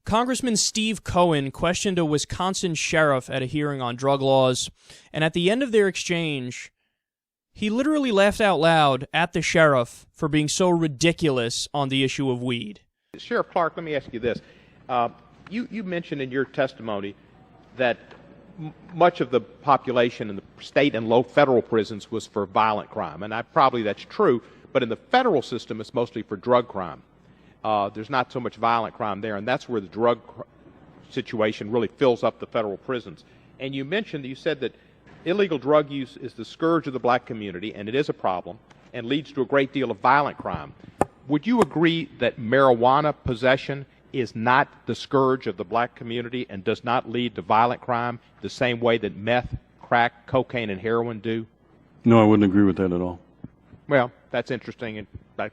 Congressman Steve Cohen questioned a Wisconsin sheriff at a hearing on drug laws, and at the end of their exchange, he literally laughed out loud at the sheriff for being so ridiculous on the issue of weed. Sheriff Clarke, let me ask you this. You mentioned in your testimony that much of the population in the state and low federal prisons was for violent crime, and probably that's true, but in the federal system it's mostly for drug crime. There's not so much violent crime there, and that's where the drug situation really fills up the federal prisons. And you said that illegal drug use is the scourge of the black community, and it is a problem, and leads to a great deal of violent crime. Would you agree that marijuana possession is not the scourge of the black community and does not lead to violent crime the same way that meth, crack, cocaine, and heroin do? No, I wouldn't agree with that at all. Well, that's interesting, and I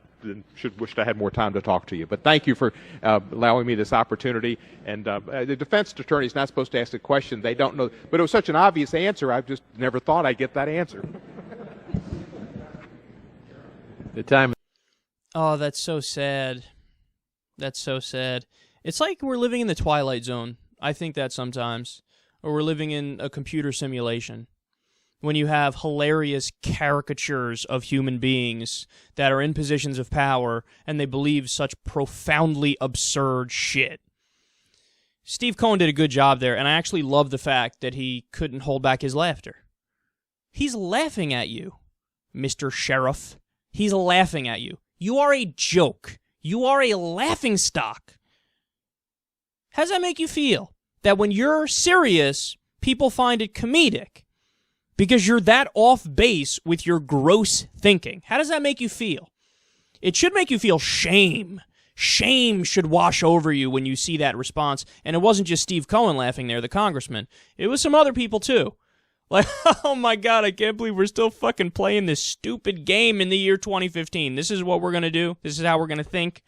wished I had more time to talk to you. But thank you for allowing me this opportunity. And the defense attorney is not supposed to ask a question they don't know. But it was such an obvious answer, I just never thought I'd get that answer. The time. Oh, that's so sad. That's so sad. It's like we're living in the Twilight Zone. I think that sometimes. Or we're living in a computer simulation. When you have hilarious caricatures of human beings that are in positions of power and they believe such profoundly absurd shit. Steve Cohen did a good job there, and I actually love the fact that he couldn't hold back his laughter. He's laughing at you, Mr. Sheriff. He's laughing at you. You are a joke. You are a laughingstock. How does that make you feel? That when you're serious, people find it comedic? Because you're that off base with your gross thinking. How does that make you feel? It should make you feel shame. Shame should wash over you when you see that response. And it wasn't just Steve Cohen laughing there, the congressman. It was some other people too. Like, oh my God, I can't believe we're still fucking playing this stupid game in the year 2015. This is what we're going to do. This is how we're going to think.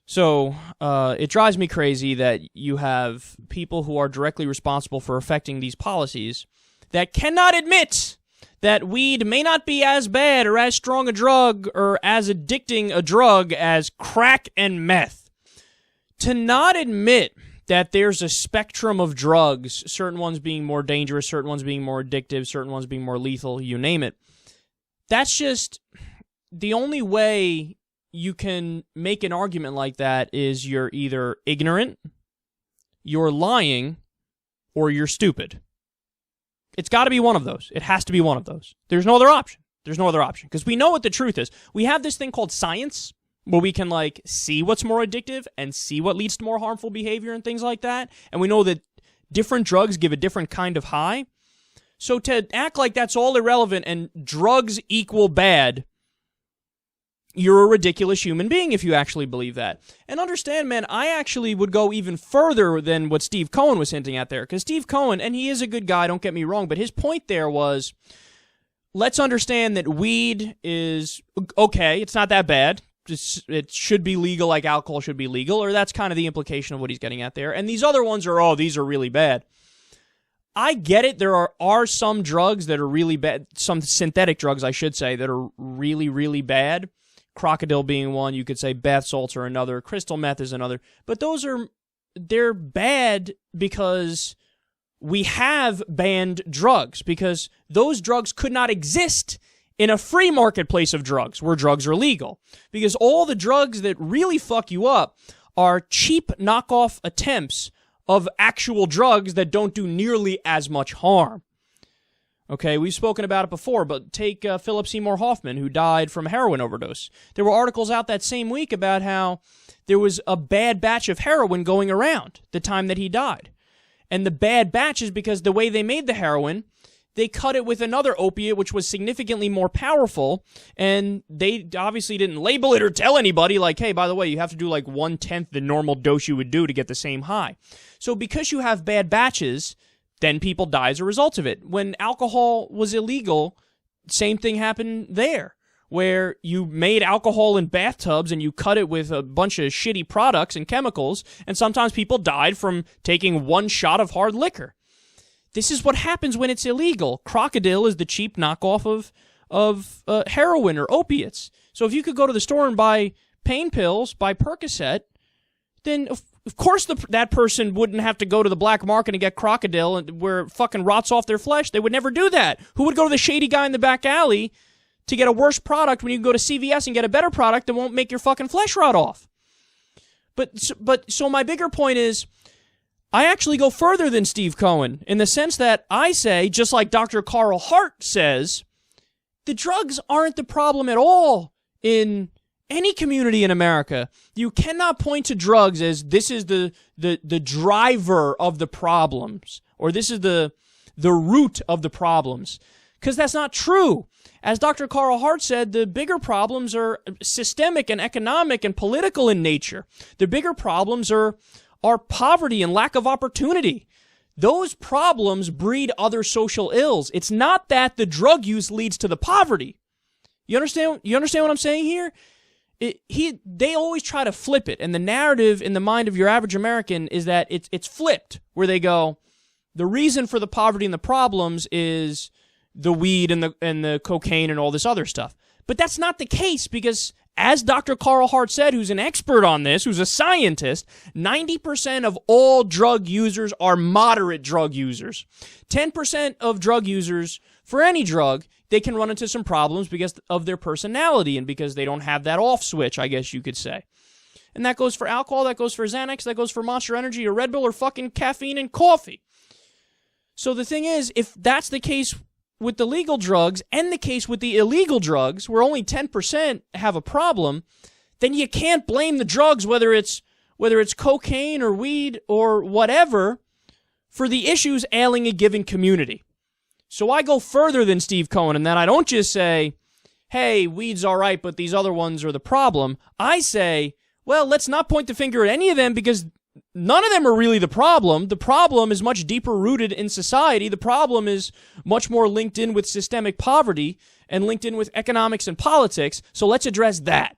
So, it drives me crazy that you have people who are directly responsible for affecting these policies that cannot admit that weed may not be as bad or as strong a drug or as addicting a drug as crack and meth. To not admit that there's a spectrum of drugs, certain ones being more dangerous, certain ones being more addictive, certain ones being more lethal, you name it. That's just the only way you can make an argument like that is you're either ignorant, you're lying, or you're stupid. It's got to be one of those. It has to be one of those. There's no other option. There's no other option. Because we know what the truth is. We have this thing called science, where we can, like, see what's more addictive and see what leads to more harmful behavior and things like that. And we know that different drugs give a different kind of high. So to act like that's all irrelevant and drugs equal bad, you're a ridiculous human being if you actually believe that. And understand, man, I actually would go even further than what Steve Cohen was hinting at there. Because Steve Cohen, and he is a good guy, don't get me wrong, but his point there was, let's understand that weed is okay, it's not that bad. It should be legal like alcohol should be legal, or that's kind of the implication of what he's getting at there. And these other ones are, oh, these are really bad. I get it. There are some drugs that are really bad, some synthetic drugs, I should say, that are really, really bad. Crocodile being one, you could say bath salts are another, crystal meth is another. But they're bad because we have banned drugs, because those drugs could not exist in a free marketplace of drugs where drugs are legal. Because all the drugs that really fuck you up are cheap knockoff attempts of actual drugs that don't do nearly as much harm. Okay, we've spoken about it before, but take Philip Seymour Hoffman, who died from a heroin overdose. There were articles out that same week about how there was a bad batch of heroin going around the time that he died. And the bad batch is because the way they made the heroin, they cut it with another opiate which was significantly more powerful, and they obviously didn't label it or tell anybody, like, hey, by the way, you have to do like 1/10 the normal dose you would do to get the same high. So because you have bad batches, then people die as a result of it. When alcohol was illegal, same thing happened there, where you made alcohol in bathtubs and you cut it with a bunch of shitty products and chemicals, and sometimes people died from taking one shot of hard liquor. This is what happens when it's illegal. Crocodile is the cheap knockoff of heroin or opiates. So if you could go to the store and buy pain pills, buy Percocet, then of course that person wouldn't have to go to the black market and get crocodile where it fucking rots off their flesh. They would never do that. Who would go to the shady guy in the back alley to get a worse product when you can go to CVS and get a better product that won't make your fucking flesh rot off? So my bigger point is, I actually go further than Steve Cohen in the sense that I say, just like Dr. Carl Hart says, the drugs aren't the problem at all in any community in America. You cannot point to drugs as this is the driver of the problems, or this is the root of the problems, because that's not true. As Dr. Carl Hart said, the bigger problems are systemic and economic and political in nature. The bigger problems are poverty and lack of opportunity. Those problems breed other social ills. It's not that the drug use leads to the poverty. You understand what I'm saying here? They always try to flip it, and the narrative in the mind of your average American is that it's flipped, where they go, the reason for the poverty and the problems is the weed and the cocaine and all this other stuff. But that's not the case, because as Dr. Carl Hart said, who's an expert on this, who's a scientist, 90% of all drug users are moderate drug users. 10% of drug users, for any drug, they can run into some problems because of their personality and because they don't have that off switch, I guess you could say. And that goes for alcohol, that goes for Xanax, that goes for Monster Energy or Red Bull or fucking caffeine and coffee. So the thing is, if that's the case with the legal drugs and the case with the illegal drugs, where only 10% have a problem, then you can't blame the drugs, whether it's cocaine or weed or whatever, for the issues ailing a given community. So I go further than Steve Cohen in that I don't just say, hey, weed's all right, but these other ones are the problem. I say, well, let's not point the finger at any of them, because none of them are really the problem. The problem is much deeper rooted in society. The problem is much more linked in with systemic poverty and linked in with economics and politics. So let's address that.